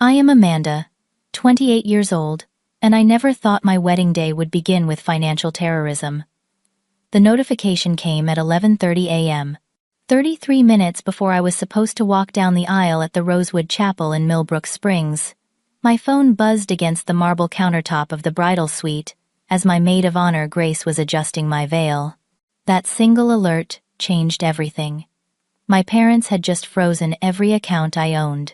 I am Amanda, 28 years old, and I never thought my wedding day would begin with financial terrorism. The notification came at 11:30 a.m., 33 minutes before I was supposed to walk down the aisle at the Rosewood Chapel in Millbrook Springs. My phone buzzed against the marble countertop of the bridal suite as my maid of honor Grace was adjusting my veil. That single alert changed everything. My parents had just frozen every account I owned.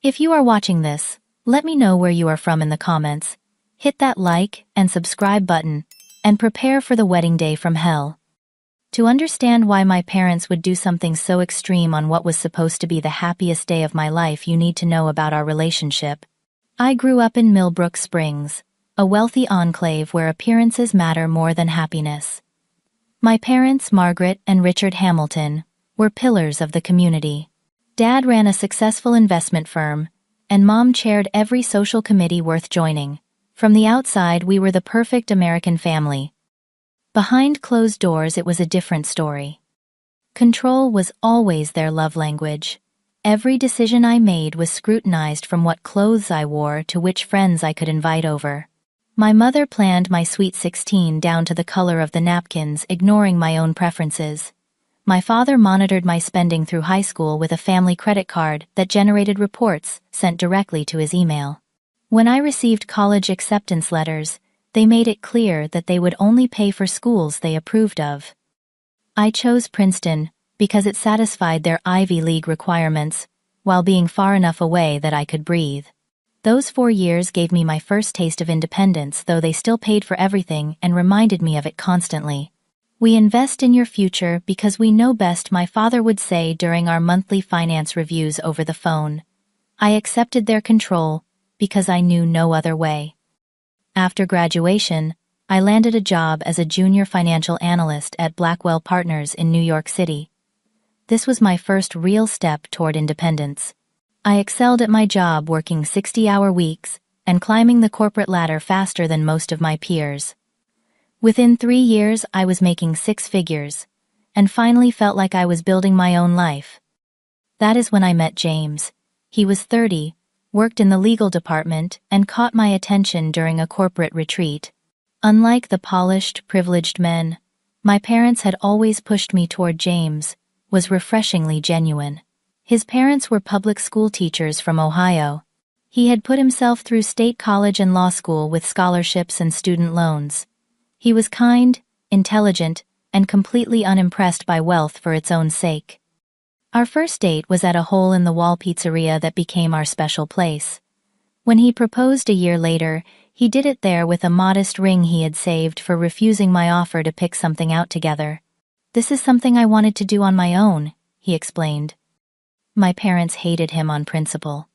If you are watching this, let me know where you are from in the comments. Hit that like and subscribe button, and prepare for the wedding day from hell. To understand why my parents would do something so extreme on what was supposed to be the happiest day of my life, you need to know about our relationship. I grew up in Millbrook Springs, a wealthy enclave where appearances matter more than happiness. My parents, Margaret and Richard Hamilton, were pillars of the community. Dad ran a successful investment firm, and Mom chaired every social committee worth joining. From the outside, we were the perfect American family. Behind closed doors, it was a different story. Control was always their love language. Every decision I made was scrutinized, from what clothes I wore to which friends I could invite over. My mother planned my sweet 16 down to the color of the napkins, ignoring my own preferences. My father monitored my spending through high school with a family credit card that generated reports sent directly to his email. When I received college acceptance letters, they made it clear that they would only pay for schools they approved of. I chose Princeton because it satisfied their Ivy League requirements, while being far enough away that I could breathe. Those 4 years gave me my first taste of independence, though they still paid for everything and reminded me of it constantly. "We invest in your future because we know best," my father would say during our monthly finance reviews over the phone. I accepted their control because I knew no other way. After graduation, I landed a job as a junior financial analyst at Blackwell Partners in New York City. This was my first real step toward independence. I excelled at my job, working 60-hour weeks and climbing the corporate ladder faster than most of my peers. Within 3 years, I was making 6 figures, and finally felt like I was building my own life. That is when I met James. He was 30, worked in the legal department, and caught my attention during a corporate retreat. Unlike the polished, privileged men my parents had always pushed me toward, James was refreshingly genuine. His parents were public school teachers from Ohio. He had put himself through state college and law school with scholarships and student loans. He was kind, intelligent, and completely unimpressed by wealth for its own sake. Our first date was at a hole-in-the-wall pizzeria that became our special place. When he proposed a year later, he did it there with a modest ring he had saved for refusing my offer to pick something out together. "This is something I wanted to do on my own," he explained. My parents hated him on principle.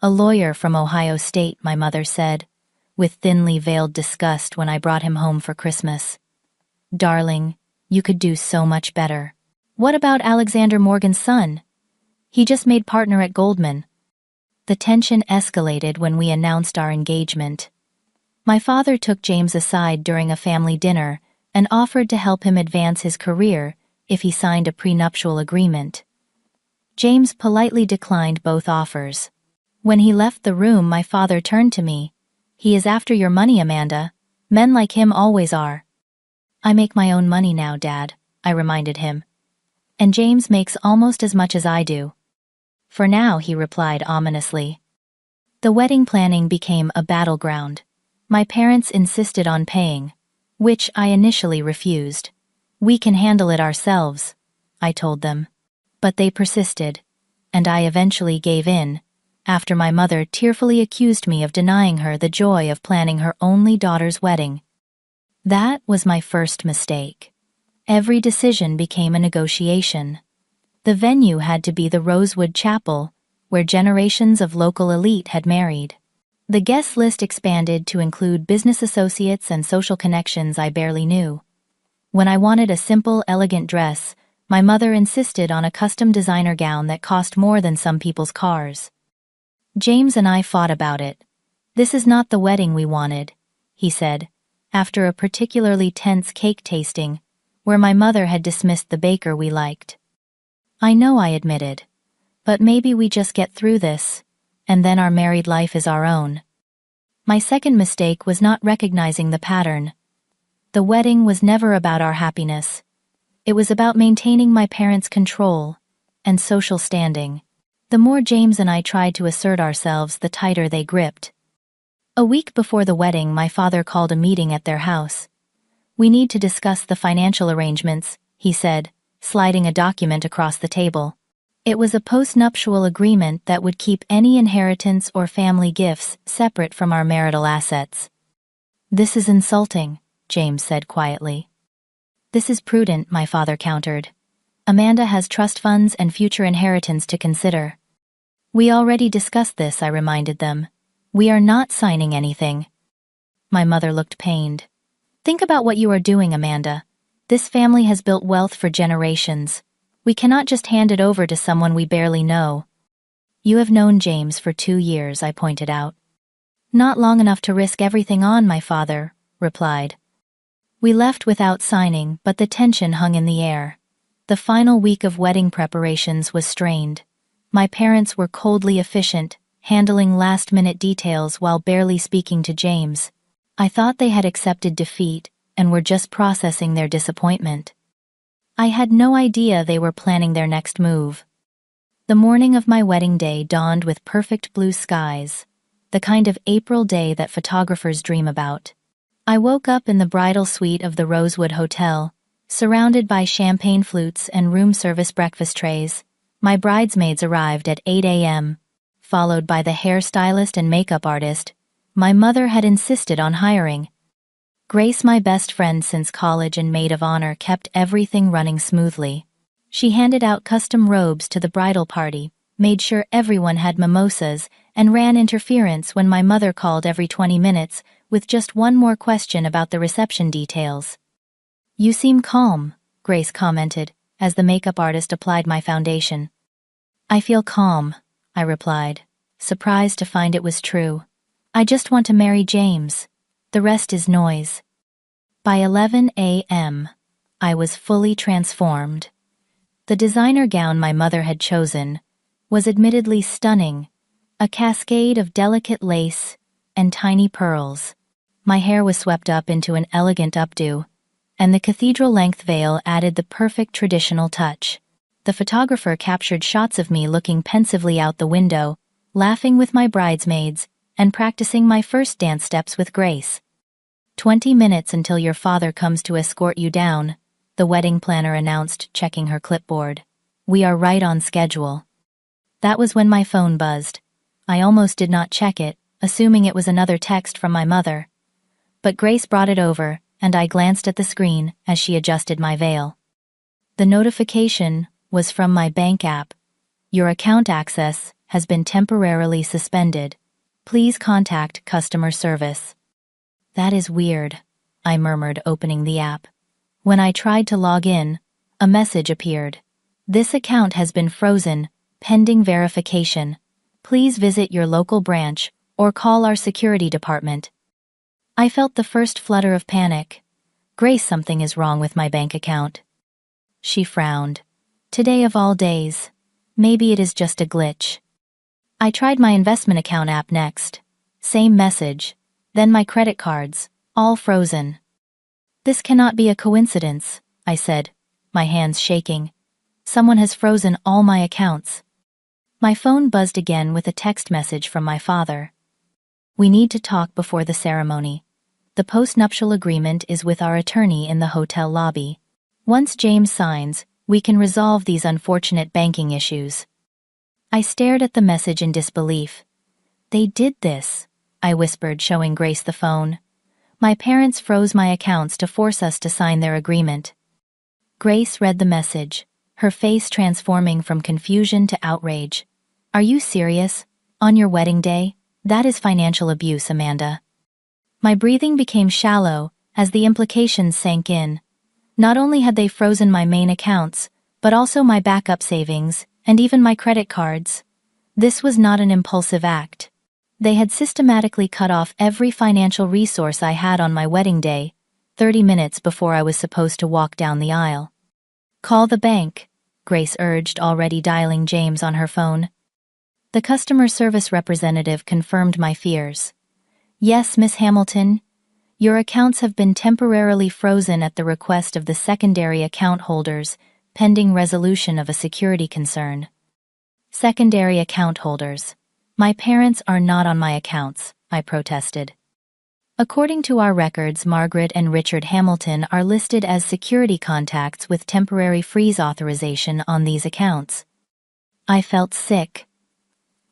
"A lawyer from Ohio State," my mother said, with thinly veiled disgust when I brought him home for Christmas. "Darling, you could do so much better. What about Alexander Morgan's son? He just made partner at Goldman." The tension escalated when we announced our engagement. My father took James aside during a family dinner and offered to help him advance his career if he signed a prenuptial agreement. James politely declined both offers. When he left the room, my father turned to me. "He is after your money, Amanda. Men like him always are." "I make my own money now, Dad," I reminded him. "And James makes almost as much as I do." "For now," he replied ominously. The wedding planning became a battleground. My parents insisted on paying, which I initially refused. "We can handle it ourselves," I told them. But they persisted, and I eventually gave in, after my mother tearfully accused me of denying her the joy of planning her only daughter's wedding. That was my first mistake. Every decision became a negotiation. The venue had to be the Rosewood Chapel, where generations of local elite had married. The guest list expanded to include business associates and social connections I barely knew. When I wanted a simple, elegant dress, my mother insisted on a custom designer gown that cost more than some people's cars. James and I fought about it. "This is not the wedding we wanted," he said, after a particularly tense cake tasting, where my mother had dismissed the baker we liked. "I know," I admitted. "But maybe we just get through this. and then our married life is our own. My second mistake was not recognizing the pattern. The wedding was never about our happiness. It was about maintaining my parents' control and social standing. The more James and I tried to assert ourselves, the tighter they gripped. A week before the wedding, my father called a meeting at their house. "We need to discuss the financial arrangements," he said, sliding a document across the table. It was a post-nuptial agreement that would keep any inheritance or family gifts separate from our marital assets. "This is insulting," James said quietly. "This is prudent," my father countered. "Amanda has trust funds and future inheritance to consider." "We already discussed this," I reminded them. "We are not signing anything." My mother looked pained. "Think about what you are doing, Amanda. This family has built wealth for generations. We cannot just hand it over to someone we barely know." "You have known James for 2 years," I pointed out. "Not long enough to risk everything on," my father replied. We left without signing, but the tension hung in the air. The final week of wedding preparations was strained. My parents were coldly efficient, handling last-minute details while barely speaking to James. I thought they had accepted defeat and were just processing their disappointment. I had no idea they were planning their next move. The morning of my wedding day dawned with perfect blue skies, the kind of April day that photographers dream about. I woke up in the bridal suite of the Rosewood Hotel, surrounded by champagne flutes and room service breakfast trays. My bridesmaids arrived at 8 a.m., followed by the hairstylist and makeup artist my mother had insisted on hiring. Grace, my best friend since college and maid of honor, kept everything running smoothly. She handed out custom robes to the bridal party, made sure everyone had mimosas, and ran interference when my mother called every 20 minutes with just one more question about the reception details. "You seem calm," Grace commented, as the makeup artist applied my foundation. "I feel calm," I replied, surprised to find it was true. "I just want to marry James. The rest is noise." By 11 a.m., I was fully transformed. The designer gown my mother had chosen was admittedly stunning, a cascade of delicate lace and tiny pearls. My hair was swept up into an elegant updo, and the cathedral-length veil added the perfect traditional touch. The photographer captured shots of me looking pensively out the window, laughing with my bridesmaids, and practicing my first dance steps with Grace. "20 minutes until your father comes to escort you down," the wedding planner announced, checking her clipboard. "We are right on schedule." That was when my phone buzzed. I almost did not check it, assuming it was another text from my mother. But Grace brought it over, and I glanced at the screen as she adjusted my veil. The notification was from my bank app. "Your account access has been temporarily suspended. Please contact customer service." "That is weird," I murmured, opening the app. When I tried to log in, a message appeared. "This account has been frozen, pending verification. Please visit your local branch or call our security department." I felt the first flutter of panic. "Grace, something is wrong with my bank account." She frowned. "Today of all days. Maybe it is just a glitch." I tried my investment account app next. Same message. Then my credit cards, all frozen. "This cannot be a coincidence," I said, my hands shaking. "Someone has frozen all my accounts." My phone buzzed again with a text message from my father. "We need to talk before the ceremony. The post-nuptial agreement is with our attorney in the hotel lobby. Once James signs, we can resolve these unfortunate banking issues." I stared at the message in disbelief. "They did this," I whispered, showing Grace the phone. "My parents froze my accounts to force us to sign their agreement." Grace read the message, her face transforming from confusion to outrage. "Are you serious? On your wedding day? That is financial abuse, Amanda." My breathing became shallow as the implications sank in. Not only had they frozen my main accounts, but also my backup savings, and even my credit cards. This was not an impulsive act. They had systematically cut off every financial resource I had on my wedding day, 30 minutes before I was supposed to walk down the aisle. "Call the bank," Grace urged, already dialing James on her phone. The customer service representative confirmed my fears. Yes, Miss Hamilton, your accounts have been temporarily frozen at the request of the secondary account holders, pending resolution of a security concern. Secondary account holders. My parents are not on my accounts, I protested. According to our records, Margaret and Richard Hamilton are listed as security contacts with temporary freeze authorization on these accounts. I felt sick.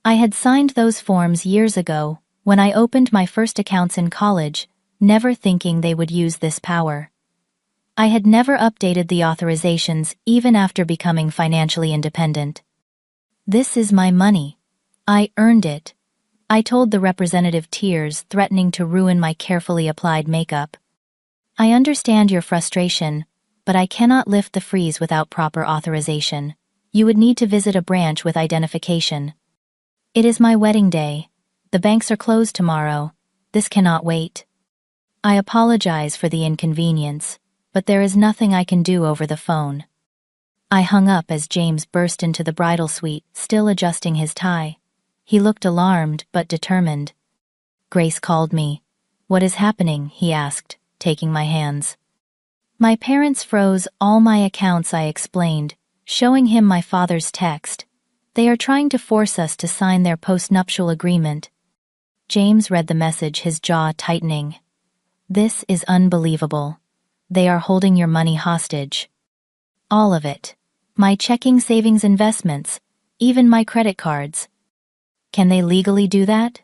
I had signed those forms years ago, when I opened my first accounts in college, never thinking they would use this power. I had never updated the authorizations even after becoming financially independent. This is my money. I earned it. I told the representative, tears threatening to ruin my carefully applied makeup. I understand your frustration, but I cannot lift the freeze without proper authorization. You would need to visit a branch with identification. It is my wedding day. The banks are closed tomorrow. This cannot wait. I apologize for the inconvenience, but there is nothing I can do over the phone. I hung up as James burst into the bridal suite, still adjusting his tie. He looked alarmed but determined. Grace called me. What is happening? He asked, taking my hands. My parents froze all my accounts, I explained, showing him my father's text. They are trying to force us to sign their postnuptial agreement. James read the message, his jaw tightening. This is unbelievable. They are holding your money hostage. All of it. My checking, savings, investments, even my credit cards. Can they legally do that?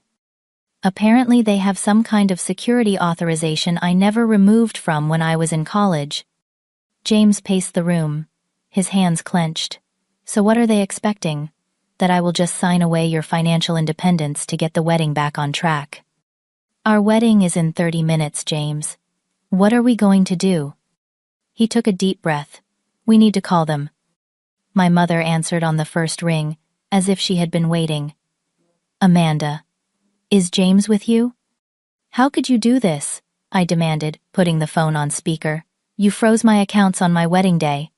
Apparently they have some kind of security authorization I never removed from when I was in college. James paced the room, his hands clenched. So what are they expecting? That I will just sign away your financial independence to get the wedding back on track? Our wedding is in 30 minutes, James. What are we going to do? He took a deep breath. We need to call them. My mother answered on the first ring, as if she had been waiting. Amanda. Is James with you? How could you do this? I demanded, putting the phone on speaker. You froze my accounts on my wedding day.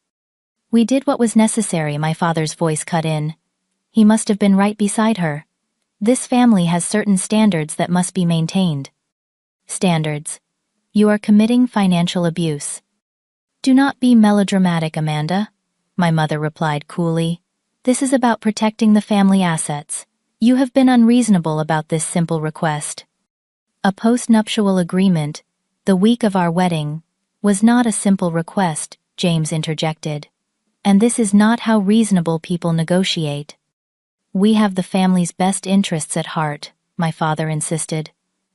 We did what was necessary, my father's voice cut in. He must have been right beside her. This family has certain standards that must be maintained. Standards. You are committing financial abuse. Do not be melodramatic, Amanda, my mother replied coolly. This is about protecting the family assets. You have been unreasonable about this simple request. A postnuptial agreement, the week of our wedding, was not a simple request, James interjected. And this is not how reasonable people negotiate. We have the family's best interests at heart, my father insisted.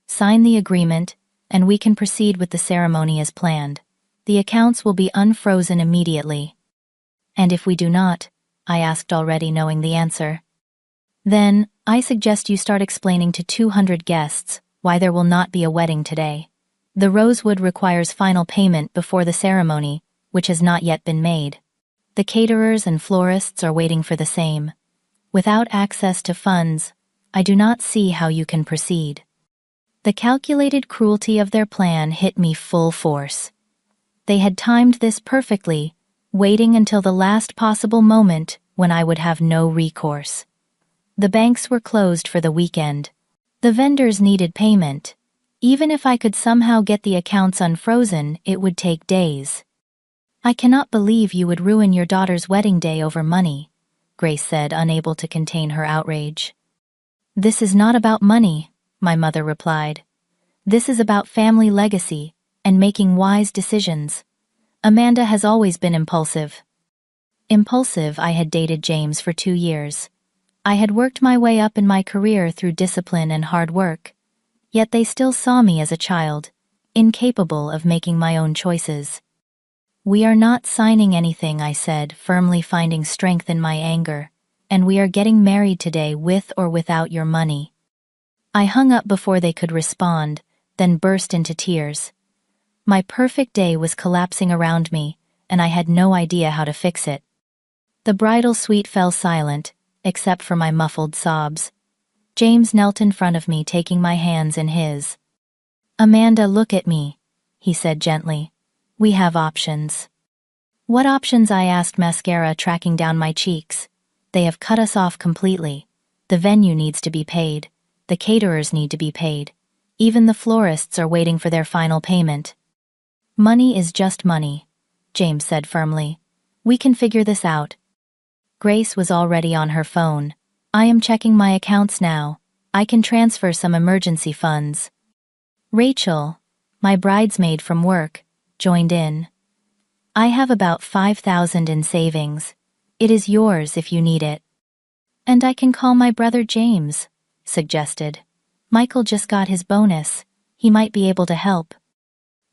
Sign the agreement, and we can proceed with the ceremony as planned. The accounts will be unfrozen immediately. And if we do not? I asked, already knowing the answer. Then, I suggest you start explaining to 200 guests why there will not be a wedding today. The rosewood requires final payment before the ceremony, which has not yet been made. The caterers and florists are waiting for the same. Without access to funds, I do not see how you can proceed. The calculated cruelty of their plan hit me full force. They had timed this perfectly, waiting until the last possible moment when I would have no recourse. The banks were closed for the weekend. The vendors needed payment. Even if I could somehow get the accounts unfrozen, it would take days. I cannot believe you would ruin your daughter's wedding day over money, Grace said, unable to contain her outrage. This is not about money, my mother replied. This is about family legacy and making wise decisions. Amanda has always been impulsive. Impulsive. I had dated James for 2 years. I had worked my way up in my career through discipline and hard work. Yet they still saw me as a child, incapable of making my own choices. We are not signing anything, I said, firmly finding strength in my anger, and we are getting married today with or without your money. I hung up before they could respond, then burst into tears. My perfect day was collapsing around me, and I had no idea how to fix it. The bridal suite fell silent, except for my muffled sobs. James knelt in front of me, taking my hands in his. Amanda, look at me, he said gently. We have options. What options? I asked, mascara tracking down my cheeks. They have cut us off completely. The venue needs to be paid. The caterers need to be paid. Even the florists are waiting for their final payment. Money is just money, James said firmly. We can figure this out. Grace was already on her phone. I am checking my accounts now. I can transfer some emergency funds. Rachel, my bridesmaid from work, joined in. I have about 5,000 in savings. It is yours if you need it. And I can call my brother James, suggested. Michael just got his bonus. He might be able to help.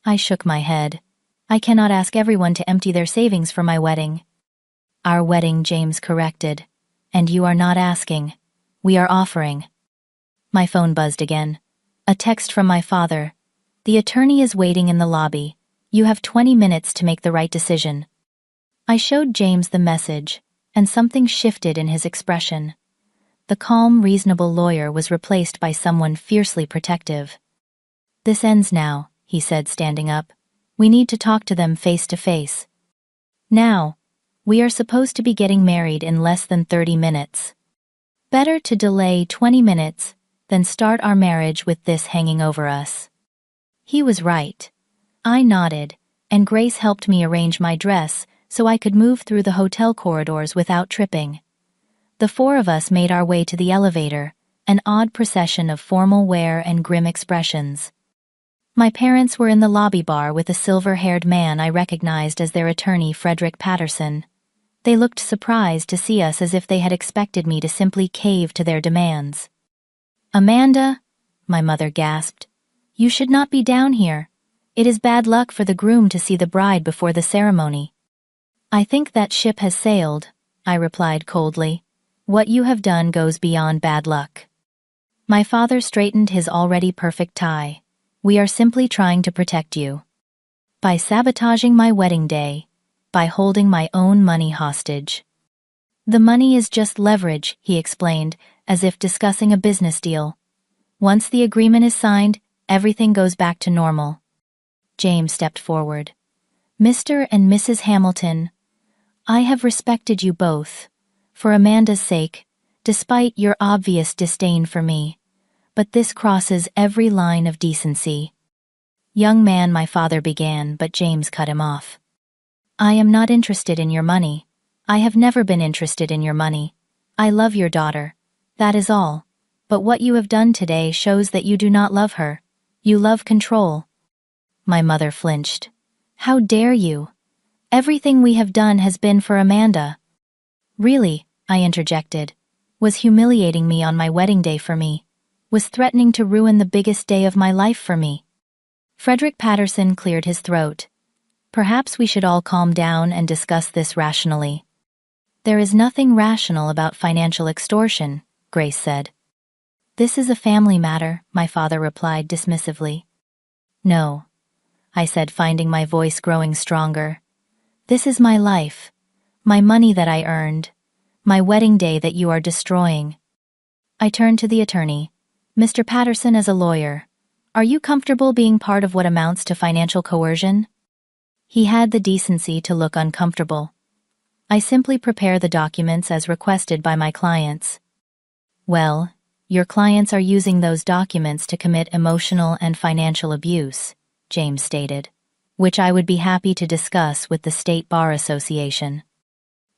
I shook my head. I cannot ask everyone to empty their savings for my wedding. Our wedding, James corrected. And you are not asking. We are offering. My phone buzzed again. A text from my father. The attorney is waiting in the lobby. You have 20 minutes to make the right decision. I showed James the message, and something shifted in his expression. The calm, reasonable lawyer was replaced by someone fiercely protective. This ends now, he said, standing up. We need to talk to them face to face. Now. We are supposed to be getting married in less than 30 minutes. Better to delay 20 minutes than start our marriage with this hanging over us. He was right. I nodded, and Grace helped me arrange my dress so I could move through the hotel corridors without tripping. The four of us made our way to the elevator, an odd procession of formal wear and grim expressions. My parents were in the lobby bar with a silver-haired man I recognized as their attorney, Frederick Patterson. They looked surprised to see us, as if they had expected me to simply cave to their demands. Amanda, my mother gasped, you should not be down here. It is bad luck for the groom to see the bride before the ceremony. I think that ship has sailed, I replied coldly. What you have done goes beyond bad luck. My father straightened his already perfect tie. We are simply trying to protect you. By sabotaging my wedding day. By holding my own money hostage. The money is just leverage, he explained, as if discussing a business deal. Once the agreement is signed, everything goes back to normal. James stepped forward. Mr. and Mrs. Hamilton, I have respected you both, for Amanda's sake, despite your obvious disdain for me, but this crosses every line of decency. Young man, my father began, but James cut him off. I am not interested in your money. I have never been interested in your money. I love your daughter. That is all. But what you have done today shows that you do not love her. You love control. My mother flinched. How dare you? Everything we have done has been for Amanda. Really, I interjected, was humiliating me on my wedding day for me, was threatening to ruin the biggest day of my life for me. Frederick Patterson cleared his throat. Perhaps we should all calm down and discuss this rationally. There is nothing rational about financial extortion, Grace said. This is a family matter, my father replied dismissively. No, I said, finding my voice growing stronger. This is my life, my money that I earned, my wedding day that you are destroying. I turned to the attorney. Mr. Patterson, as a lawyer, are you comfortable being part of what amounts to financial coercion? He had the decency to look uncomfortable. I simply prepare the documents as requested by my clients. Well, your clients are using those documents to commit emotional and financial abuse, James stated, which I would be happy to discuss with the State Bar Association.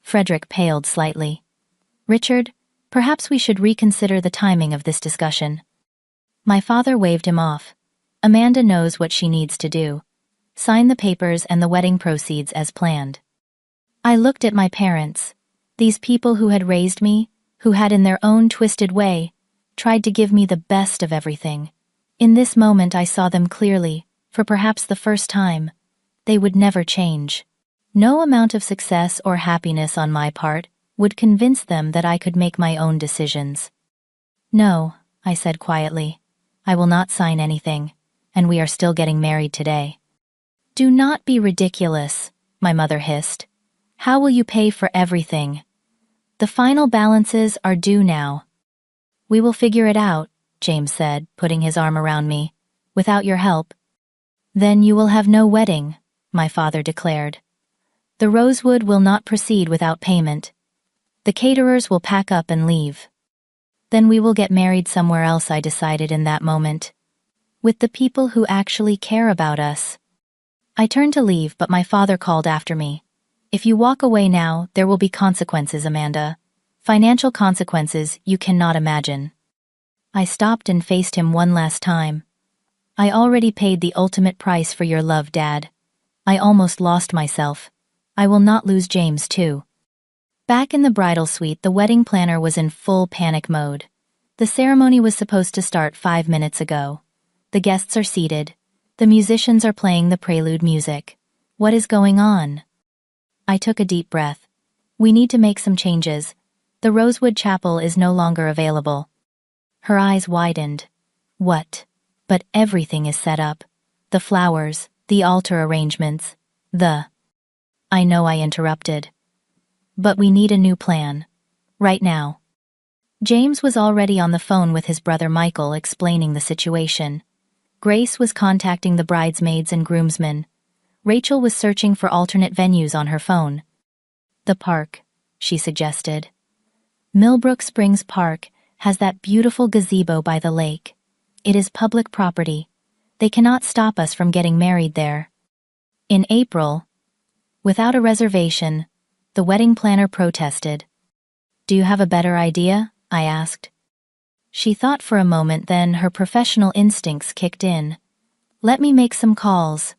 Frederick paled slightly. Richard, perhaps we should reconsider the timing of this discussion. My father waved him off. Amanda knows what she needs to do. Sign the papers and the wedding proceeds as planned. I looked at my parents, these people who had raised me, who had in their own twisted way, tried to give me the best of everything. In this moment I saw them clearly, for perhaps the first time. They would never change. No amount of success or happiness on my part would convince them that I could make my own decisions. No, I said quietly. I will not sign anything, and we are still getting married today. Do not be ridiculous, my mother hissed. How will you pay for everything? The final balances are due now. We will figure it out, James said, putting his arm around me. Without your help. Then you will have no wedding, my father declared. The rosewood will not proceed without payment. The caterers will pack up and leave. Then we will get married somewhere else, I decided in that moment. With the people who actually care about us. I turned to leave, but my father called after me. If you walk away now, there will be consequences, Amanda. Financial consequences you cannot imagine. I stopped and faced him one last time. I already paid the ultimate price for your love, Dad. I almost lost myself. I will not lose James, too. Back in the bridal suite, the wedding planner was in full panic mode. The ceremony was supposed to start 5 minutes ago. The guests are seated. The musicians are playing the prelude music. What is going on? I took a deep breath. We need to make some changes. The Rosewood Chapel is no longer available. Her eyes widened. What? But everything is set up. The flowers, the altar arrangements, I know, I interrupted. But we need a new plan. Right now. James was already on the phone with his brother Michael explaining the situation. Grace was contacting the bridesmaids and groomsmen. Rachel was searching for alternate venues on her phone. The park, she suggested. Millbrook Springs Park has that beautiful gazebo by the lake. It is public property. They cannot stop us from getting married there. In April, without a reservation, the wedding planner protested. Do you have a better idea? I asked. She thought for a moment, then her professional instincts kicked in. Let me make some calls.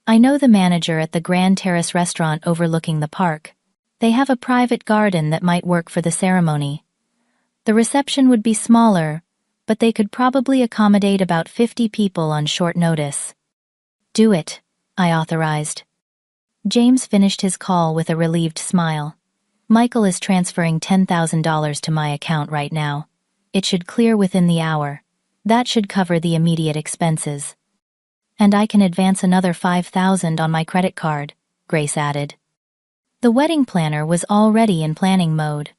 I know the manager at the Grand Terrace restaurant overlooking the park. They have a private garden that might work for the ceremony. The reception would be smaller, but they could probably accommodate about 50 people on short notice. Do it, I authorized. James finished his call with a relieved smile. Michael is transferring $10,000 to my account right now. It should clear within the hour. That should cover the immediate expenses. And I can advance another $5,000 on my credit card, Grace added. The wedding planner was already in planning mode.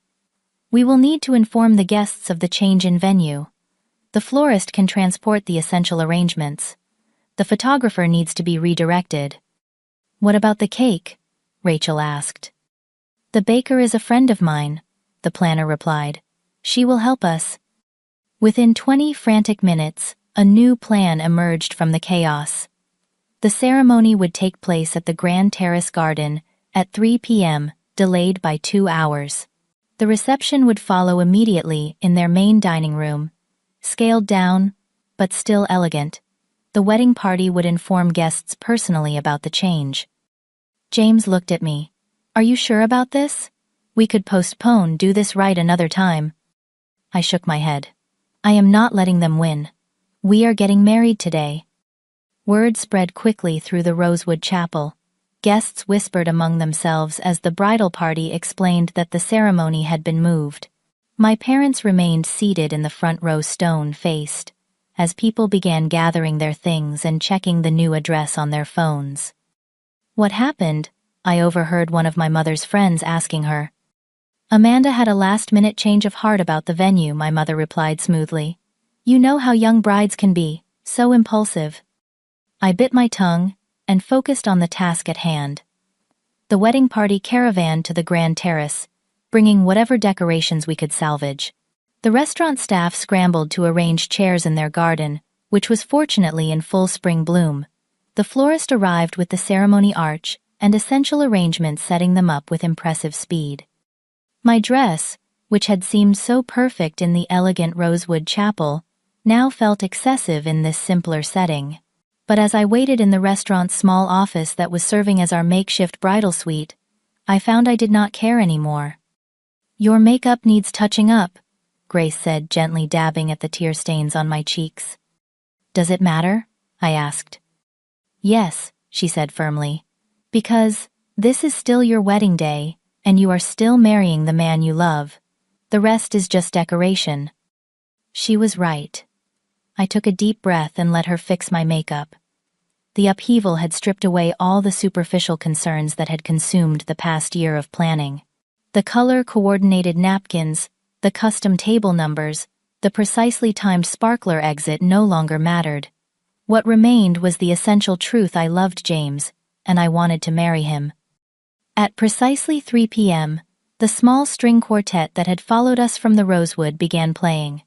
We will need to inform the guests of the change in venue. The florist can transport the essential arrangements. The photographer needs to be redirected. What about the cake? Rachel asked. The baker is a friend of mine, the planner replied. She will help us. Within 20 frantic minutes, a new plan emerged from the chaos. The ceremony would take place at the Grand Terrace Garden at 3 p.m., delayed by 2 hours. The reception would follow immediately in their main dining room. Scaled down, but still elegant. The wedding party would inform guests personally about the change. James looked at me. Are you sure about this? We could postpone, do this right another time. I shook my head. I am not letting them win. We are getting married today. Word spread quickly through the Rosewood Chapel. Guests whispered among themselves as the bridal party explained that the ceremony had been moved. My parents remained seated in the front row, stone-faced, as people began gathering their things and checking the new address on their phones. What happened? I overheard one of my mother's friends asking her. Amanda had a last-minute change of heart about the venue, my mother replied smoothly. You know how young brides can be, so impulsive. I bit my tongue and focused on the task at hand. The wedding party caravaned to the Grand Terrace, bringing whatever decorations we could salvage. The restaurant staff scrambled to arrange chairs in their garden, which was fortunately in full spring bloom. The florist arrived with the ceremony arch and essential arrangements, setting them up with impressive speed. My dress, which had seemed so perfect in the elegant Rosewood Chapel, now felt excessive in this simpler setting. But as I waited in the restaurant's small office that was serving as our makeshift bridal suite, I found I did not care anymore. Your makeup needs touching up, Grace said, gently dabbing at the tear stains on my cheeks. Does it matter? I asked. Yes, she said firmly. Because this is still your wedding day, and you are still marrying the man you love. The rest is just decoration. She was right. I took a deep breath and let her fix my makeup. The upheaval had stripped away all the superficial concerns that had consumed the past year of planning. The color-coordinated napkins, the custom table numbers, the precisely timed sparkler exit no longer mattered. What remained was the essential truth: I loved James, and I wanted to marry him. At precisely 3 p.m., The small string quartet that had followed us from the rosewood began playing.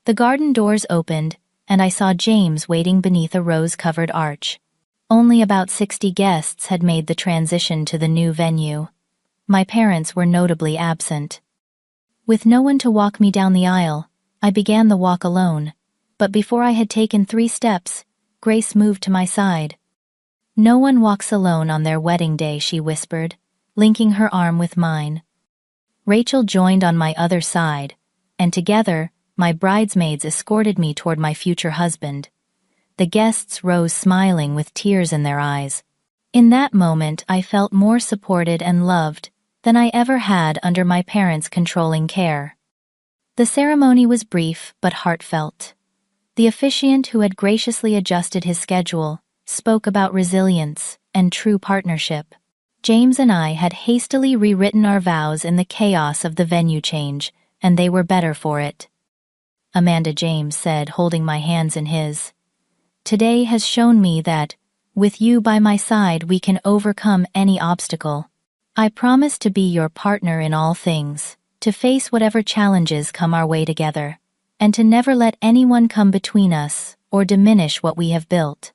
The garden doors opened, and I saw James waiting beneath a rose-covered arch. Only about 60 guests had made the transition to the new venue. My parents were notably absent. With no one to walk me down the aisle, I began the walk alone, but before I had taken 3 steps, Grace moved to my side. "No one walks alone on their wedding day," she whispered, linking her arm with mine. Rachel joined on my other side, and together, my bridesmaids escorted me toward my future husband. The guests rose smiling with tears in their eyes. In that moment, I felt more supported and loved than I ever had under my parents' controlling care. The ceremony was brief but heartfelt. The officiant, who had graciously adjusted his schedule, spoke about resilience and true partnership. James and I had hastily rewritten our vows in the chaos of the venue change, and they were better for it. "Amanda," James said, holding my hands in his, "today has shown me that, with you by my side, we can overcome any obstacle. I promise to be your partner in all things, to face whatever challenges come our way together, and to never let anyone come between us or diminish what we have built."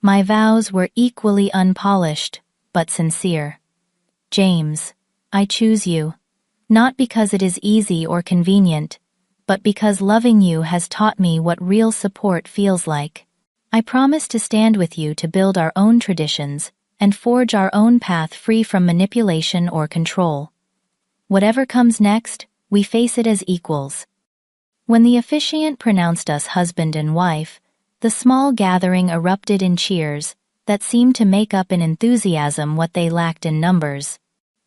My vows were equally unpolished, but sincere. "James, I choose you, not because it is easy or convenient, but because loving you has taught me what real support feels like. I promise to stand with you to build our own traditions and forge our own path free from manipulation or control. Whatever comes next, we face it as equals." When the officiant pronounced us husband and wife, the small gathering erupted in cheers that seemed to make up in enthusiasm what they lacked in numbers.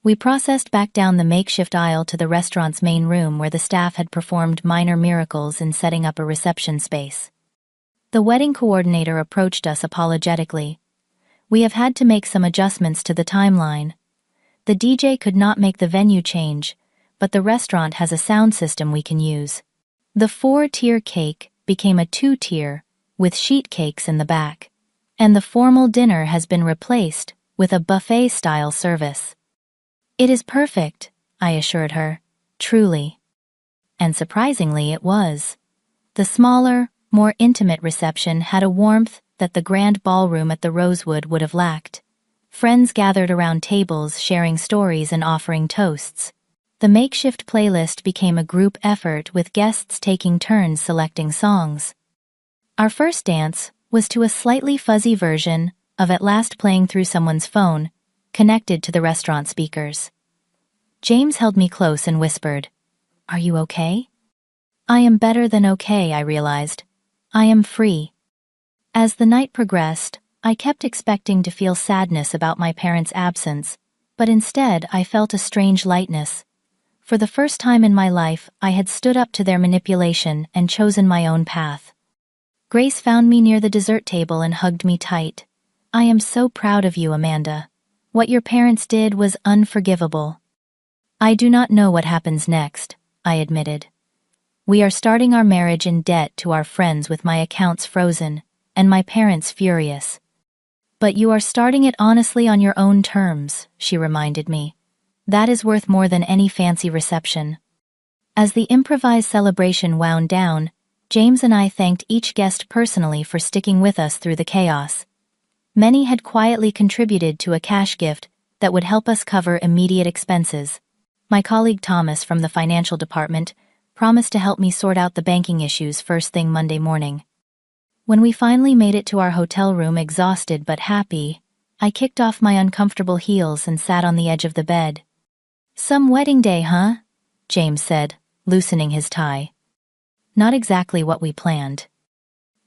We processed back down the makeshift aisle to the restaurant's main room, where the staff had performed minor miracles in setting up a reception space. The wedding coordinator approached us apologetically. "We have had to make some adjustments to the timeline. The DJ could not make the venue change, but the restaurant has a sound system we can use." The 4-tier cake became a 2-tier, with sheet cakes in the back, and the formal dinner has been replaced with a buffet-style service. "It is perfect," I assured her, "truly." And surprisingly, it was. The smaller, more intimate reception had a warmth that the grand ballroom at the Rosewood would have lacked. Friends gathered around tables, sharing stories and offering toasts. The makeshift playlist became a group effort, with guests taking turns selecting songs. Our first dance was to a slightly fuzzy version of At Last, playing through someone's phone, connected to the restaurant speakers. James held me close and whispered, "Are you okay?" "I am better than okay," I realized. "I am free." As the night progressed, I kept expecting to feel sadness about my parents' absence, but instead I felt a strange lightness. For the first time in my life, I had stood up to their manipulation and chosen my own path. Grace found me near the dessert table and hugged me tight. "I am so proud of you, Amanda. What your parents did was unforgivable." "I do not know what happens next," I admitted. "We are starting our marriage in debt to our friends, with my accounts frozen, and my parents furious." "But you are starting it honestly on your own terms," she reminded me. "That is worth more than any fancy reception." As the improvised celebration wound down, James and I thanked each guest personally for sticking with us through the chaos. Many had quietly contributed to a cash gift that would help us cover immediate expenses. My colleague Thomas from the financial department promised to help me sort out the banking issues first thing Monday morning. When we finally made it to our hotel room, exhausted but happy, I kicked off my uncomfortable heels and sat on the edge of the bed. "Some wedding day, huh?" James said, loosening his tie. "Not exactly what we planned."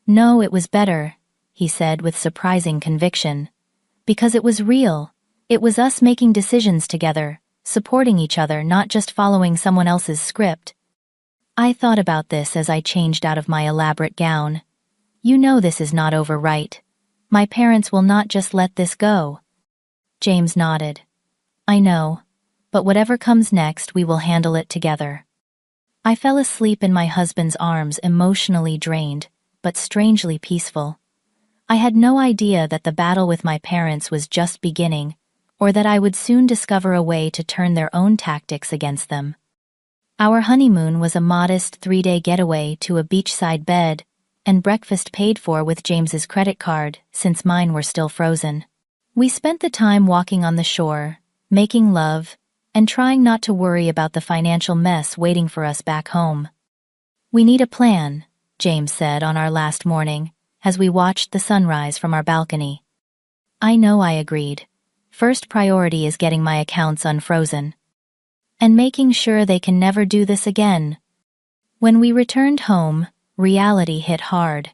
"No, it was better," he said with surprising conviction. "Because it was real. It was us making decisions together, supporting each other, not just following someone else's script." I thought about this as I changed out of my elaborate gown. "You know this is not over, right? My parents will not just let this go." James nodded. "I know, but whatever comes next, we will handle it together." I fell asleep in my husband's arms, emotionally drained, but strangely peaceful. I had no idea that the battle with my parents was just beginning, or that I would soon discover a way to turn their own tactics against them. Our honeymoon was a modest 3-day getaway to a beachside bed, and breakfast paid for with James's credit card, since mine were still frozen. We spent the time walking on the shore, making love, and trying not to worry about the financial mess waiting for us back home. "We need a plan," James said on our last morning, as we watched the sunrise from our balcony. "I know," I agreed. "First priority is getting my accounts unfrozen. And making sure they can never do this again." When we returned home, reality hit hard.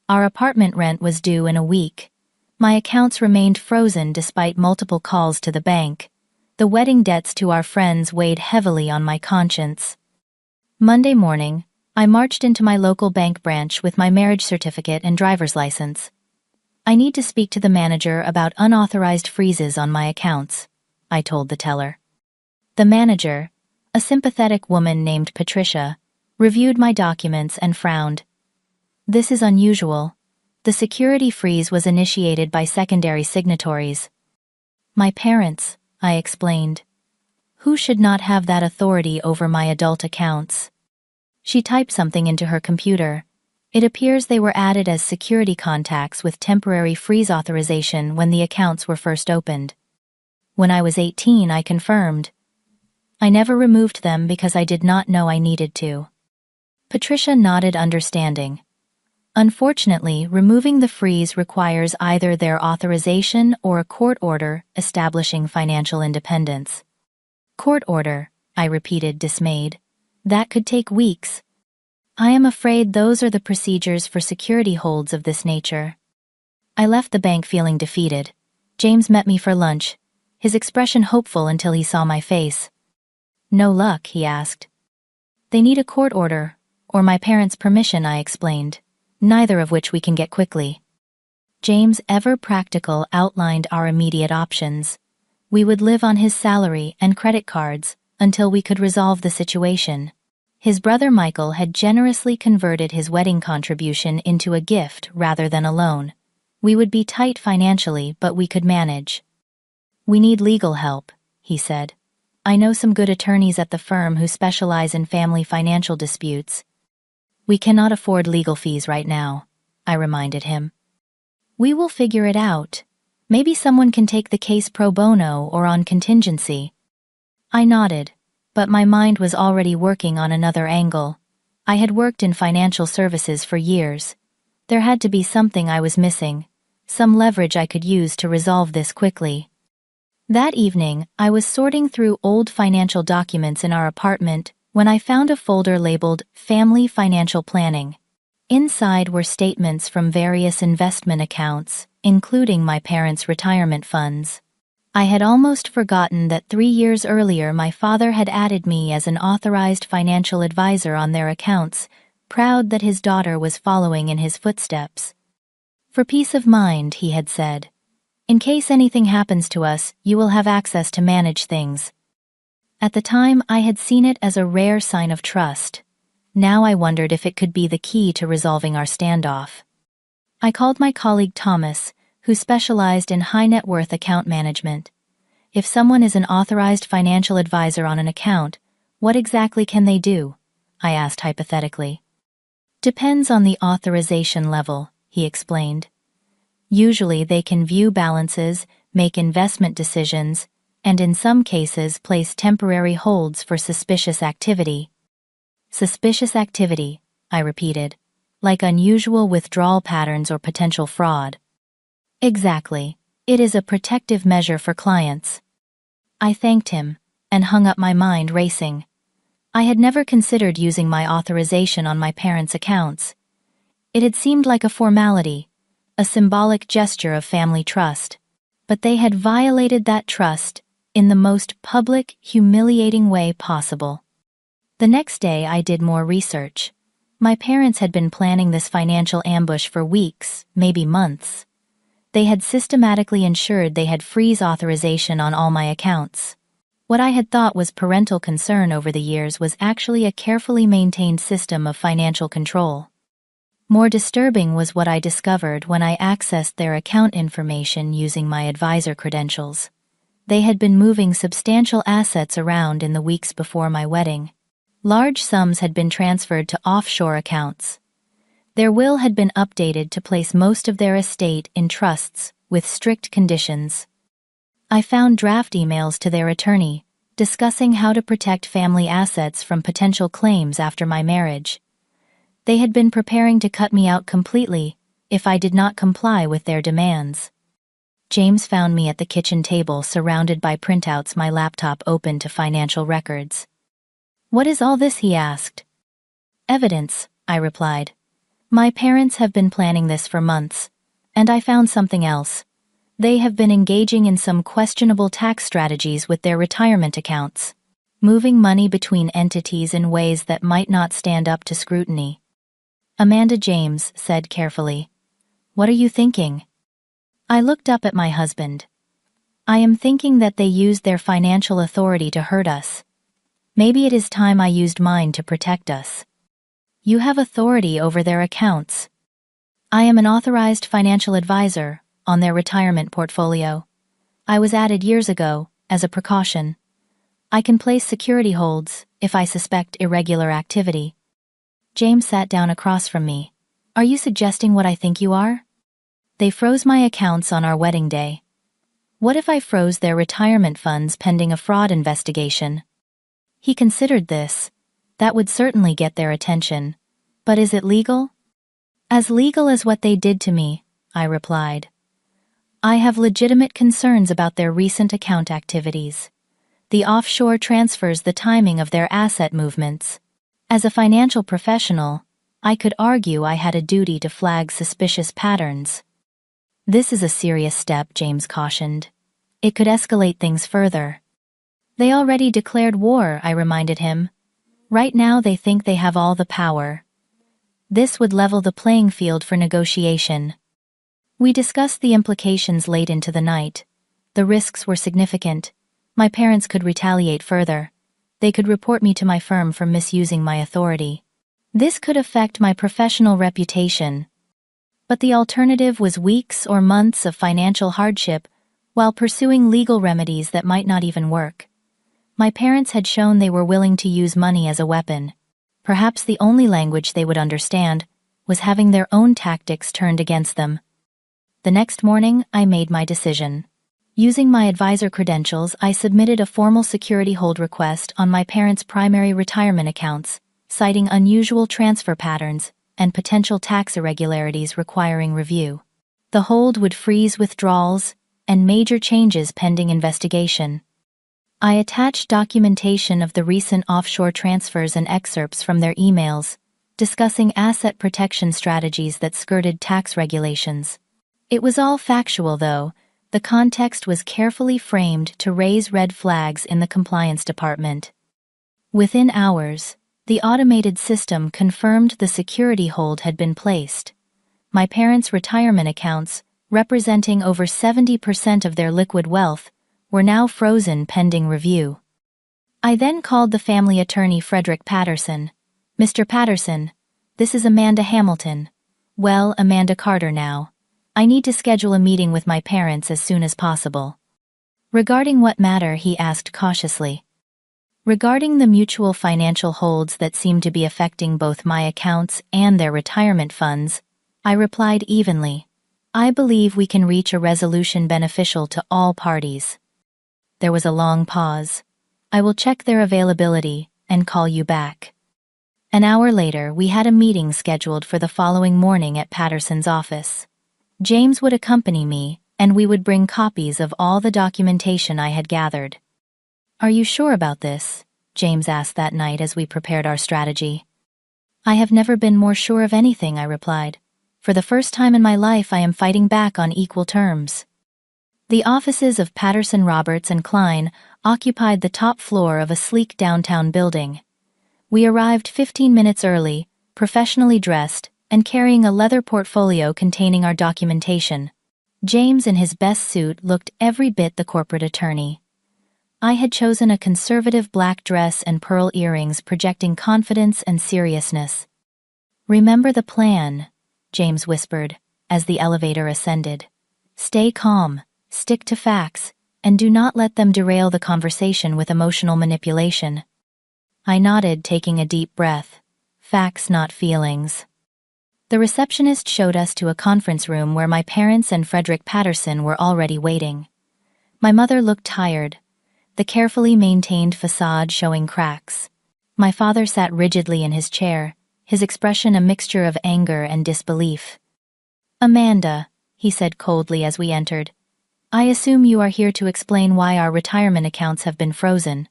Our apartment rent was due in a week. My accounts remained frozen despite multiple calls to the bank. The wedding debts to our friends weighed heavily on my conscience. Monday morning, I marched into my local bank branch with my marriage certificate and driver's license. "I need to speak to the manager about unauthorized freezes on my accounts," I told the teller. The manager, a sympathetic woman named Patricia, reviewed my documents and frowned. "This is unusual. The security freeze was initiated by secondary signatories." "My parents," I explained. "Who should not have that authority over my adult accounts?" She typed something into her computer. "It appears they were added as security contacts with temporary freeze authorization when the accounts were first opened. When I was 18, I confirmed. I never removed them because I did not know I needed to." Patricia nodded understanding. "Unfortunately, removing the freeze requires either their authorization or a court order establishing financial independence." "Court order," I repeated, dismayed. "That could take weeks." "I am afraid those are the procedures for security holds of this nature." I left the bank feeling defeated. James met me for lunch, his expression hopeful until he saw my face. "No luck?" he asked. "They need a court order, or my parents' permission," I explained, "neither of which we can get quickly." James, ever practical, outlined our immediate options. We would live on his salary and credit cards until we could resolve the situation. His brother Michael had generously converted his wedding contribution into a gift rather than a loan. We would be tight financially, but we could manage. "We need legal help," he said. "I know some good attorneys at the firm who specialize in family financial disputes." "We cannot afford legal fees right now," I reminded him. "We will figure it out. Maybe someone can take the case pro bono or on contingency." I nodded, but my mind was already working on another angle. I had worked in financial services for years. There had to be something I was missing, some leverage I could use to resolve this quickly. That evening, I was sorting through old financial documents in our apartment when I found a folder labeled Family Financial Planning. Inside were statements from various investment accounts, including my parents' retirement funds. I had almost forgotten that 3 years earlier my father had added me as an authorized financial advisor on their accounts, proud that his daughter was following in his footsteps. "For peace of mind," he had said. "In case anything happens to us, you will have access to manage things." At the time, I had seen it as a rare sign of trust. Now I wondered if it could be the key to resolving our standoff. I called my colleague Thomas, who specialized in high-net-worth account management. "If someone is an authorized financial advisor on an account, what exactly can they do?" I asked hypothetically. "Depends on the authorization level," he explained. "Usually they can view balances, make investment decisions, and in some cases place temporary holds for suspicious activity." "Suspicious activity," I repeated, "like unusual withdrawal patterns or potential fraud." "Exactly. It is a protective measure for clients." I thanked him, and hung up, my mind racing. I had never considered using my authorization on my parents' accounts. It had seemed like a formality, a symbolic gesture of family trust. But they had violated that trust in the most public, humiliating way possible. The next day I did more research. My parents had been planning this financial ambush for weeks, maybe months. They had systematically ensured they had freeze authorization on all my accounts. What I had thought was parental concern over the years was actually a carefully maintained system of financial control. More disturbing was what I discovered when I accessed their account information using my advisor credentials. They had been moving substantial assets around in the weeks before my wedding. Large sums had been transferred to offshore accounts. Their will had been updated to place most of their estate in trusts, with strict conditions. I found draft emails to their attorney, discussing how to protect family assets from potential claims after my marriage. They had been preparing to cut me out completely if I did not comply with their demands. James found me at the kitchen table surrounded by printouts, my laptop open to financial records. "What is all this?" he asked. "Evidence," I replied. "My parents have been planning this for months, and I found something else. They have been engaging in some questionable tax strategies with their retirement accounts, moving money between entities in ways that might not stand up to scrutiny." Amanda, James said carefully. "What are you thinking?" I looked up at my husband. "I am thinking that they used their financial authority to hurt us. Maybe it is time I used mine to protect us." "You have authority over their accounts." "I am an authorized financial advisor on their retirement portfolio. I was added years ago, as a precaution. I can place security holds if I suspect irregular activity." James sat down across from me. "Are you suggesting what I think you are?" "They froze my accounts on our wedding day. What if I froze their retirement funds pending a fraud investigation?" He considered this. "That would certainly get their attention. But is it legal?" "As legal as what they did to me," I replied. "I have legitimate concerns about their recent account activities. The offshore transfers, the timing of their asset movements. As a financial professional, I could argue I had a duty to flag suspicious patterns." "This is a serious step," James cautioned. "It could escalate things further." "They already declared war," I reminded him. "Right now they think they have all the power. This would level the playing field for negotiation." We discussed the implications late into the night. The risks were significant. My parents could retaliate further. They could report me to my firm for misusing my authority. This could affect my professional reputation. But the alternative was weeks or months of financial hardship while pursuing legal remedies that might not even work. My parents had shown they were willing to use money as a weapon. Perhaps the only language they would understand was having their own tactics turned against them. The next morning, I made my decision. Using my advisor credentials, I submitted a formal security hold request on my parents' primary retirement accounts, citing unusual transfer patterns and potential tax irregularities requiring review. The hold would freeze withdrawals and major changes pending investigation. I attached documentation of the recent offshore transfers and excerpts from their emails, discussing asset protection strategies that skirted tax regulations. It was all factual, though. The context was carefully framed to raise red flags in the compliance department. Within hours, the automated system confirmed the security hold had been placed. My parents' retirement accounts, representing over 70% of their liquid wealth, were now frozen pending review. I then called the family attorney, Frederick Patterson. "Mr. Patterson, this is Amanda Hamilton. Well, Amanda Carter now. I need to schedule a meeting with my parents as soon as possible." "Regarding what matter?" he asked cautiously. "Regarding the mutual financial holds that seem to be affecting both my accounts and their retirement funds," I replied evenly. "I believe we can reach a resolution beneficial to all parties." There was a long pause. "I will check their availability and call you back." An hour later, we had a meeting scheduled for the following morning at Patterson's office. James would accompany me, and we would bring copies of all the documentation I had gathered. "Are you sure about this?" James asked that night as we prepared our strategy. "I have never been more sure of anything," I replied. "For the first time in my life, I am fighting back on equal terms." The offices of Patterson, Roberts and Klein occupied the top floor of a sleek downtown building. We arrived 15 minutes early, professionally dressed, and carrying a leather portfolio containing our documentation. James, in his best suit, looked every bit the corporate attorney. I had chosen a conservative black dress and pearl earrings, projecting confidence and seriousness. "Remember the plan," James whispered, as the elevator ascended. "Stay calm, stick to facts, and do not let them derail the conversation with emotional manipulation. I nodded, taking a deep breath. Facts, not feelings. The receptionist showed us to a conference room where my parents and Frederick Patterson were already waiting. My mother looked tired, the carefully maintained facade showing cracks. My father sat rigidly in his chair, his expression a mixture of anger and disbelief. "Amanda," he said coldly as we entered, "I assume you are here to explain why our retirement accounts have been frozen."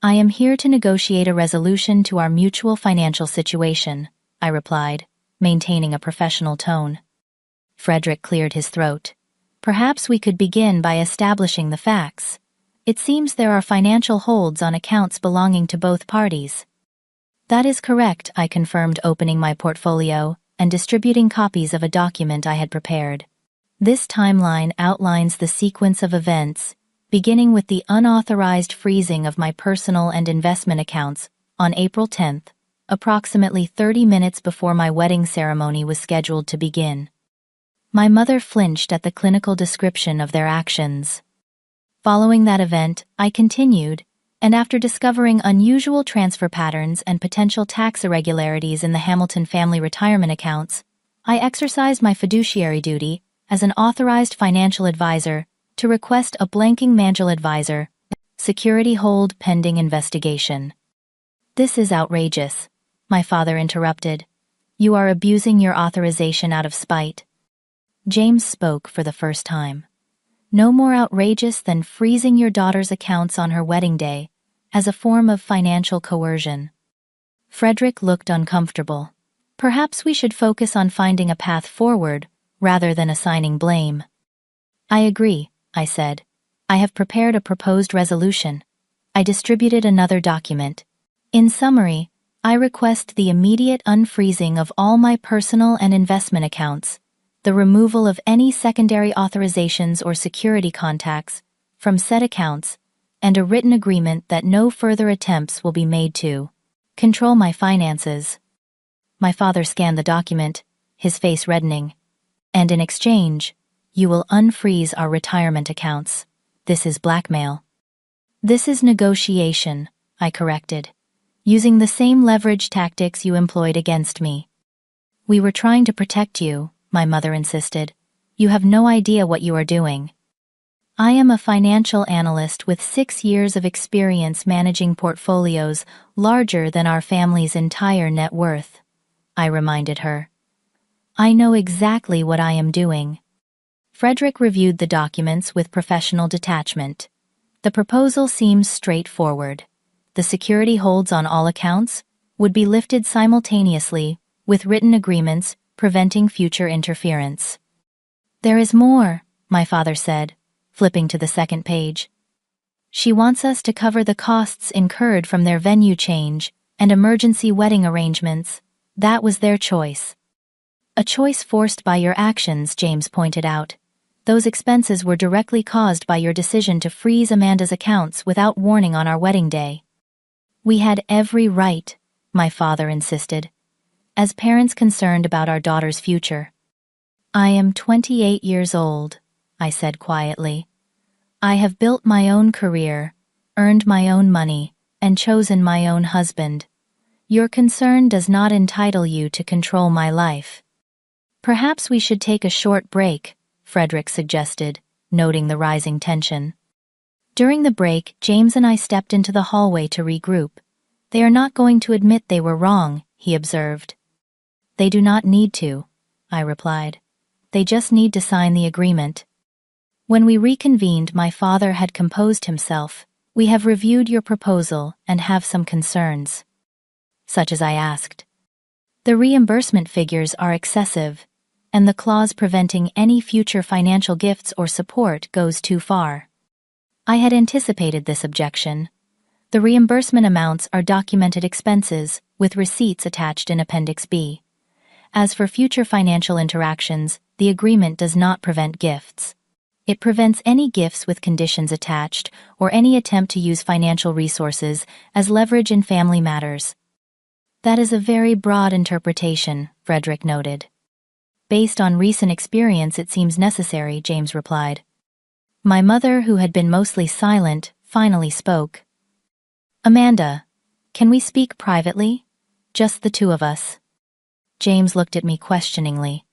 "I am here to negotiate a resolution to our mutual financial situation," I replied, maintaining a professional tone. Frederick cleared his throat. "Perhaps we could begin by establishing the facts. It seems there are financial holds on accounts belonging to both parties." "That is correct," I confirmed, opening my portfolio and distributing copies of a document I had prepared. This timeline outlines the sequence of events, beginning with the unauthorized freezing of my personal and investment accounts on April 10th, approximately 30 minutes before my wedding ceremony was scheduled to begin. My mother flinched at the clinical description of their actions. Following that event, I continued, and after discovering unusual transfer patterns and potential tax irregularities in the Hamilton family retirement accounts, I exercised my fiduciary duty as an authorized financial advisor to request a blanking Mangel advisor, security hold pending investigation. "This is outrageous," my father interrupted. "You are abusing your authorization out of spite." James spoke for the first time. "No more outrageous than freezing your daughter's accounts on her wedding day as a form of financial coercion." Frederick looked uncomfortable. "Perhaps we should focus on finding a path forward rather than assigning blame." "I agree," I said. "I have prepared a proposed resolution." I distributed another document. "In summary, I request the immediate unfreezing of all my personal and investment accounts, the removal of any secondary authorizations or security contacts from said accounts, and a written agreement that no further attempts will be made to control my finances." My father scanned the document, his face reddening. "And in exchange, you will unfreeze our retirement accounts. This is blackmail." "This is negotiation," I corrected, "using the same leverage tactics you employed against me." "We were trying to protect you," my mother insisted. "You have no idea what you are doing." "I am a financial analyst with 6 years of experience managing portfolios larger than our family's entire net worth," I reminded her. "I know exactly what I am doing." Frederick reviewed the documents with professional detachment. "The proposal seems straightforward. The security holds on all accounts would be lifted simultaneously with written agreements preventing future interference." "There is more," my father said, flipping to the second page. "She wants us to cover the costs incurred from their venue change and emergency wedding arrangements. That was their choice." "A choice forced by your actions," James pointed out. "Those expenses were directly caused by your decision to freeze Amanda's accounts without warning on our wedding day." "We had every right," my father insisted, "as parents concerned about our daughter's future." "I am 28 years old," I said quietly. "I have built my own career, earned my own money, and chosen my own husband. Your concern does not entitle you to control my life." "Perhaps we should take a short break," Frederick suggested, noting the rising tension. During the break, James and I stepped into the hallway to regroup. "They are not going to admit they were wrong," he observed. "They do not need to," I replied. "They just need to sign the agreement." When we reconvened, my father had composed himself. "We have reviewed your proposal and have some concerns." Such as I asked. "The reimbursement figures are excessive, and the clause preventing any future financial gifts or support goes too far." I had anticipated this objection. The reimbursement amounts are documented expenses, with receipts attached in Appendix B. As for future financial interactions, the agreement does not prevent gifts. It prevents any gifts with conditions attached or any attempt to use financial resources as leverage in family matters. "That is a very broad interpretation," Frederick noted. "Based on recent experience, it seems necessary," James replied. My mother, who had been mostly silent, finally spoke. "Amanda, can we speak privately? Just the two of us." James looked at me questioningly.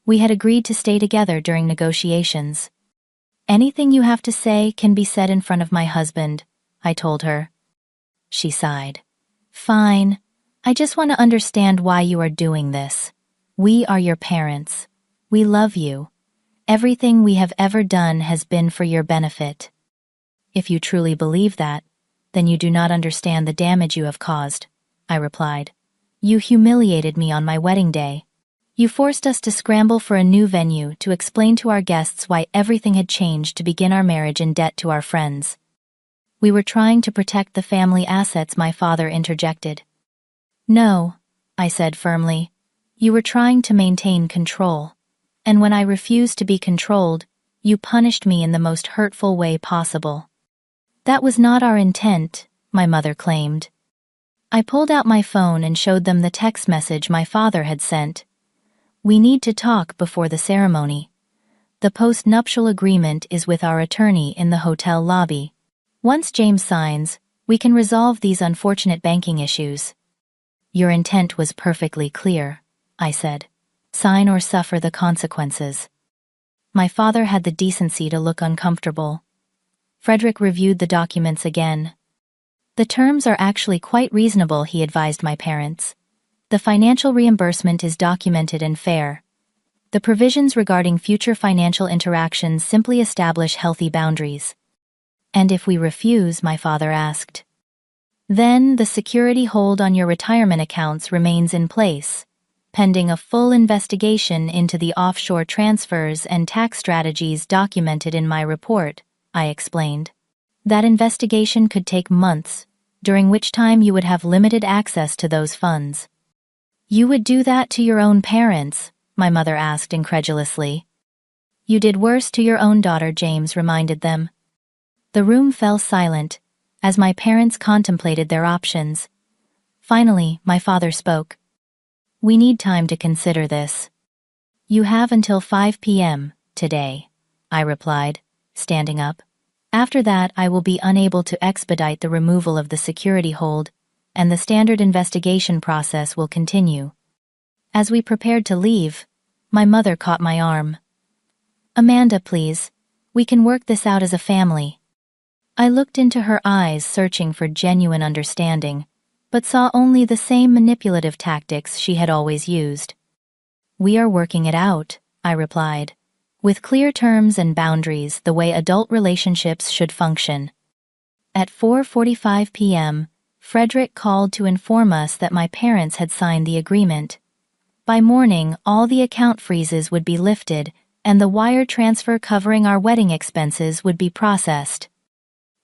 We had agreed to stay together during negotiations. "Anything you have to say can be said in front of my husband," I told her. She sighed. "Fine. I just want to understand why you are doing this. We are your parents. We love you. Everything we have ever done has been for your benefit." "If you truly believe that, then you do not understand the damage you have caused," I replied. "You humiliated me on my wedding day. You forced us to scramble for a new venue to explain to our guests why everything had changed to begin our marriage in debt to our friends. We were trying to protect the family assets," my father interjected. "No," I said firmly. "You were trying to maintain control. And when I refused to be controlled, you punished me in the most hurtful way possible." "That was not our intent," my mother claimed. I pulled out my phone and showed them the text message my father had sent. "We need to talk before the ceremony. The post-nuptial agreement is with our attorney in the hotel lobby. Once James signs, we can resolve these unfortunate banking issues." "Your intent was perfectly clear," I said. "Sign or suffer the consequences." My father had the decency to look uncomfortable. Frederick reviewed the documents again. "The terms are actually quite reasonable," he advised my parents. "The financial reimbursement is documented and fair. The provisions regarding future financial interactions simply establish healthy boundaries." "And if we refuse?" my father asked. "Then the security hold on your retirement accounts remains in place, pending a full investigation into the offshore transfers and tax strategies documented in my report," I explained. "That investigation could take months, during which time you would have limited access to those funds." "You would do that to your own parents?" my mother asked incredulously. "You did worse to your own daughter," James reminded them. The room fell silent, as my parents contemplated their options. Finally, my father spoke. "We need time to consider this." "You have until 5 p.m. today," I replied, standing up. "After that, I will be unable to expedite the removal of the security hold, and the standard investigation process will continue." As we prepared to leave, my mother caught my arm. "Amanda, please. We can work this out as a family." I looked into her eyes, searching for genuine understanding, but saw only the same manipulative tactics she had always used. "We are working it out," I replied, "with clear terms and boundaries, the way adult relationships should function." At 4:45 p.m., Frederick called to inform us that my parents had signed the agreement. By morning, all the account freezes would be lifted, and the wire transfer covering our wedding expenses would be processed.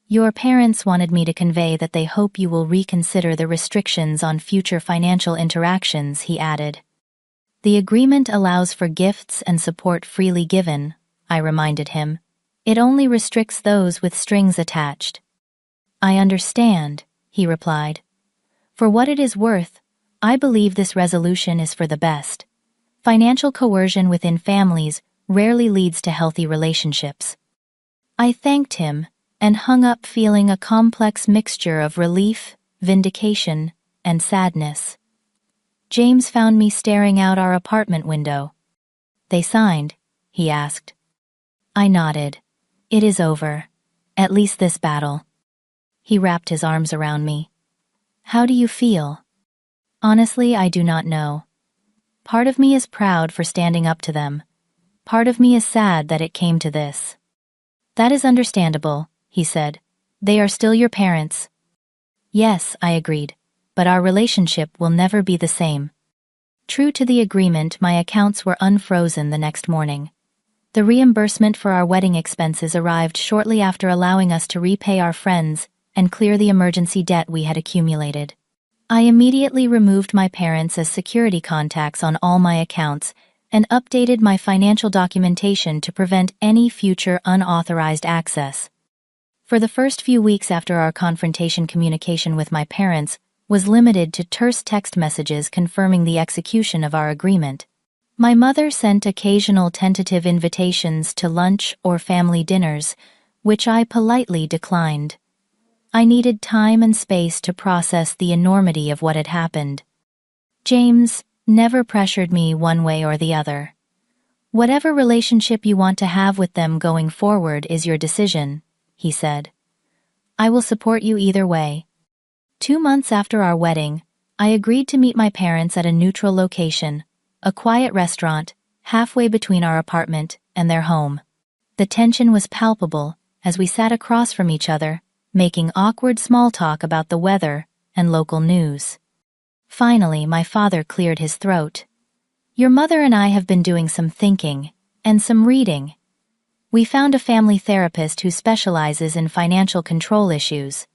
"Your parents wanted me to convey that they hope you will reconsider the restrictions on future financial interactions," he added. "The agreement allows for gifts and support freely given," I reminded him. "It only restricts those with strings attached." "I understand," he replied. "For what it is worth, I believe this resolution is for the best. Financial coercion within families rarely leads to healthy relationships." I thanked him and hung up feeling a complex mixture of relief, vindication, and sadness. James found me staring out our apartment window. "They signed?" he asked. I nodded. "It is over. At least this battle." He wrapped his arms around me. "How do you feel?" "Honestly, I do not know. Part of me is proud for standing up to them. Part of me is sad that it came to this." "That is understandable," he said. "They are still your parents." "Yes," I agreed, "but our relationship will never be the same." True to the agreement, my accounts were unfrozen the next morning. The reimbursement for our wedding expenses arrived shortly after, allowing us to repay our friends and clear the emergency debt we had accumulated. I immediately removed my parents as security contacts on all my accounts and updated my financial documentation to prevent any future unauthorized access. For the first few weeks after our confrontation, communication with my parents was limited to terse text messages confirming the execution of our agreement. My mother sent occasional tentative invitations to lunch or family dinners, which I politely declined. I needed time and space to process the enormity of what had happened. James never pressured me one way or the other. "Whatever relationship you want to have with them going forward is your decision," he said. "I will support you either way." 2 months after our wedding, I agreed to meet my parents at a neutral location, a quiet restaurant, halfway between our apartment and their home. The tension was palpable as we sat across from each other, making awkward small talk about the weather and local news. Finally, my father cleared his throat. "Your mother and I have been doing some thinking and some reading. We found a family therapist who specializes in financial control issues."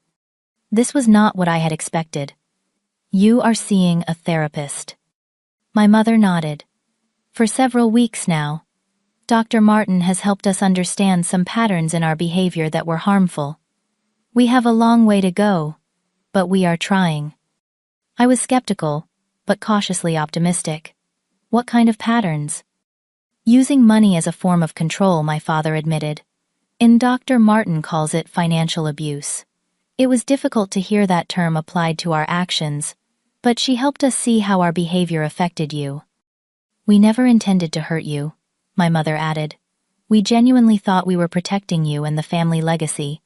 This was not what I had expected. "You are seeing a therapist." My mother nodded. "For several weeks now. Dr. Martin has helped us understand some patterns in our behavior that were harmful. We have a long way to go, but we are trying." I was skeptical, but cautiously optimistic. "What kind of patterns?" "Using money as a form of control," my father admitted. Dr. Martin calls it financial abuse. It was difficult to hear that term applied to our actions, but she helped us see how our behavior affected you. "We never intended to hurt you," my mother added. "We genuinely thought we were protecting you and the family legacy,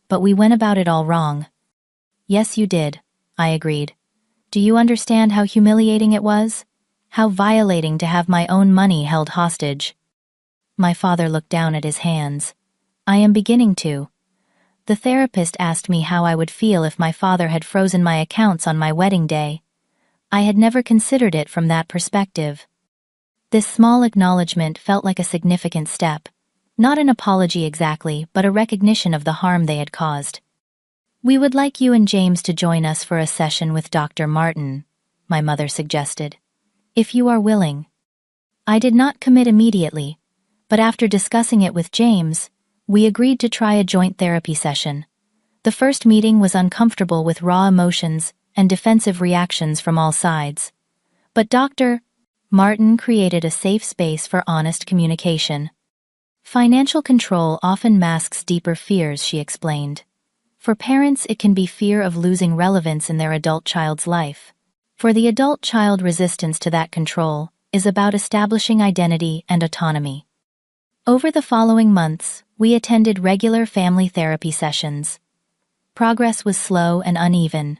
but we went about it all wrong." "Yes, you did," I agreed. "Do you understand how humiliating it was? How violating to have my own money held hostage?" My father looked down at his hands. "I am beginning to." The therapist asked me how I would feel if my father had frozen my accounts on my wedding day. I had never considered it from that perspective. This small acknowledgement felt like a significant step. Not an apology exactly, but a recognition of the harm they had caused. "We would like you and James to join us for a session with Dr. Martin," my mother suggested. "If you are willing." I did not commit immediately, but after discussing it with James, we agreed to try a joint therapy session. The first meeting was uncomfortable with raw emotions and defensive reactions from all sides. But Dr. Martin created a safe space for honest communication. "Financial control often masks deeper fears," she explained. "For parents, it can be fear of losing relevance in their adult child's life. For the adult child, resistance to that control is about establishing identity and autonomy." Over the following months, we attended regular family therapy sessions. Progress was slow and uneven.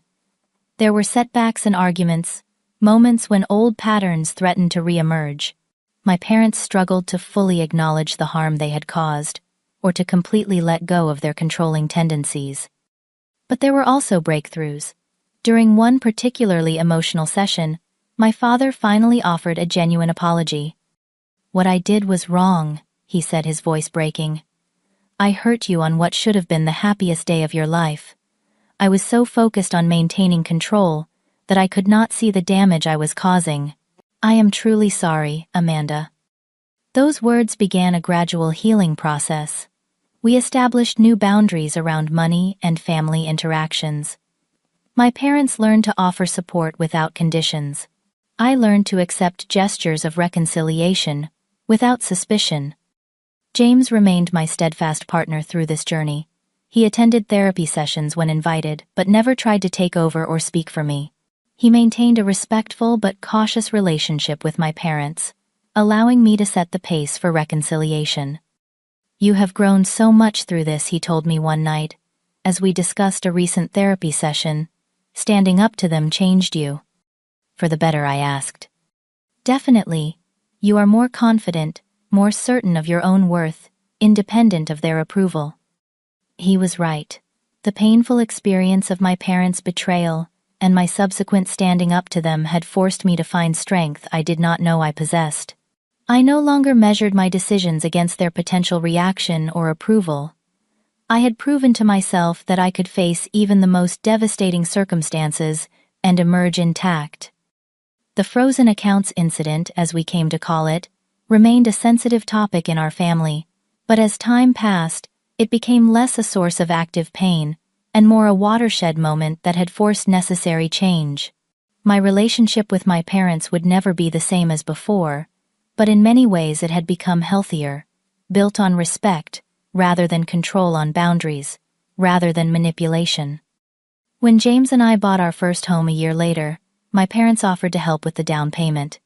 There were setbacks and arguments, moments when old patterns threatened to re-emerge. My parents struggled to fully acknowledge the harm they had caused, or to completely let go of their controlling tendencies. But there were also breakthroughs. During one particularly emotional session, my father finally offered a genuine apology. "What I did was wrong," he said, his voice breaking. "I hurt you on what should have been the happiest day of your life. I was so focused on maintaining control that I could not see the damage I was causing. I am truly sorry, Amanda." Those words began a gradual healing process. We established new boundaries around money and family interactions. My parents learned to offer support without conditions. I learned to accept gestures of reconciliation without suspicion. James remained my steadfast partner through this journey. He attended therapy sessions when invited, but never tried to take over or speak for me. He maintained a respectful but cautious relationship with my parents, allowing me to set the pace for reconciliation. "You have grown so much through this," he told me one night, as we discussed a recent therapy session. "Standing up to them changed you." "For the better?" I asked. "Definitely. You are more confident, more certain of your own worth, independent of their approval." He was right. The painful experience of my parents' betrayal and my subsequent standing up to them had forced me to find strength I did not know I possessed. I no longer measured my decisions against their potential reaction or approval. I had proven to myself that I could face even the most devastating circumstances and emerge intact. The frozen accounts incident, as we came to call it, remained a sensitive topic in our family, but as time passed, it became less a source of active pain and more a watershed moment that had forced necessary change. My relationship with my parents would never be the same as before, but in many ways it had become healthier, built on respect, rather than control on boundaries, rather than manipulation. When James and I bought our first home a year later, my parents offered to help with the down payment.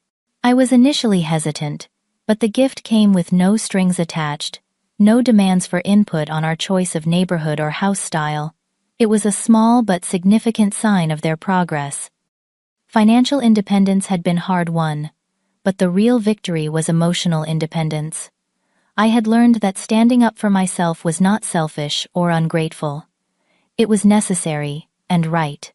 I was initially hesitant, but the gift came with no strings attached, no demands for input on our choice of neighborhood or house style. It was a small but significant sign of their progress. Financial independence had been hard-won, but the real victory was emotional independence. I had learned that standing up for myself was not selfish or ungrateful. It was necessary and right.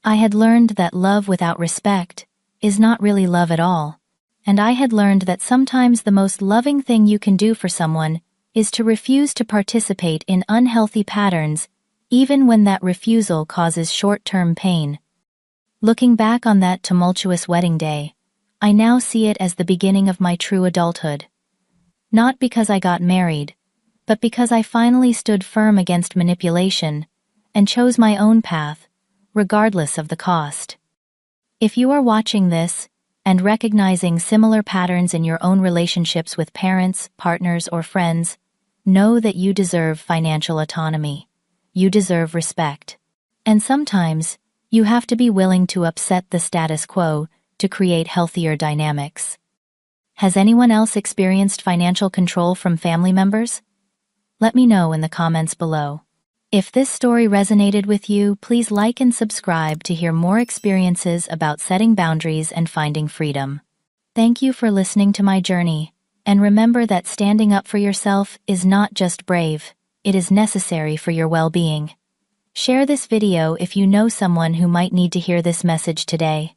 I had learned that love without respect is not really love at all, and I had learned that sometimes the most loving thing you can do for someone is to refuse to participate in unhealthy patterns, even when that refusal causes short-term pain. Looking back on that tumultuous wedding day, I now see it as the beginning of my true adulthood. Not because I got married, but because I finally stood firm against manipulation and chose my own path, regardless of the cost. If you are watching this and recognizing similar patterns in your own relationships with parents, partners, or friends, know that you deserve financial autonomy. You deserve respect. And sometimes, you have to be willing to upset the status quo to create healthier dynamics. Has anyone else experienced financial control from family members? Let me know in the comments below. If this story resonated with you, please like and subscribe to hear more experiences about setting boundaries and finding freedom. Thank you for listening to my journey, and remember that standing up for yourself is not just brave, it is necessary for your well-being. Share this video if you know someone who might need to hear this message today.